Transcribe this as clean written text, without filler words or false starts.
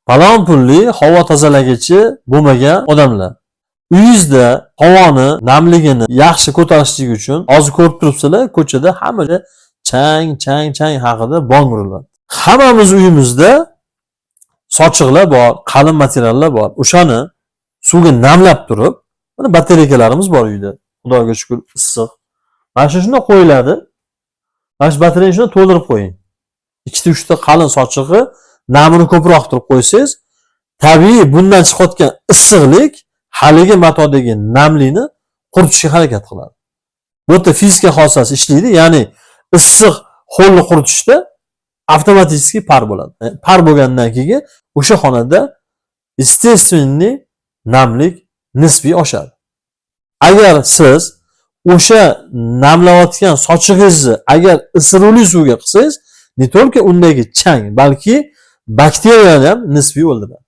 Falon pulli havo tozalagichi bo'lmagan odamlar. Uyingizda havoni namligini yaxshi ko'tarishlik uchun hozir ko'rib turibsizlar, ko'chada hammaga chang haqida bong uriladi. Hammamiz uyimizda sochiqlar bor, qalin materiallar bor. O'shani suvga namlab turib, mana batareykalarimiz bor uyda. Xudoga shukr, issiq. Mana shunday qo'yiladi. Mana shu batareyani shunday to'ldirib qo'ying. 2-3 ta qalin sochig'i namini ko'proq turib qo'ysangiz, tabiiy bundan chiqayotgan issiqlik haligi matodagi namlikni quritishga harakat qiladi. Bu yerda fizika xosiyasi ishlaydi, ya'ni issiq ho'lni quritishda avtomatik par bo'ladi. Par bo'lgandan keyin o'sha xonada естественный namlik nisbiy oshadi. Agar siz o'sha namlayotgan sochig'ingizni agar isiruvli suvga qilsangiz, ne только undagi chang, balki bakteriyalar ham nisbiy o'ldiradi.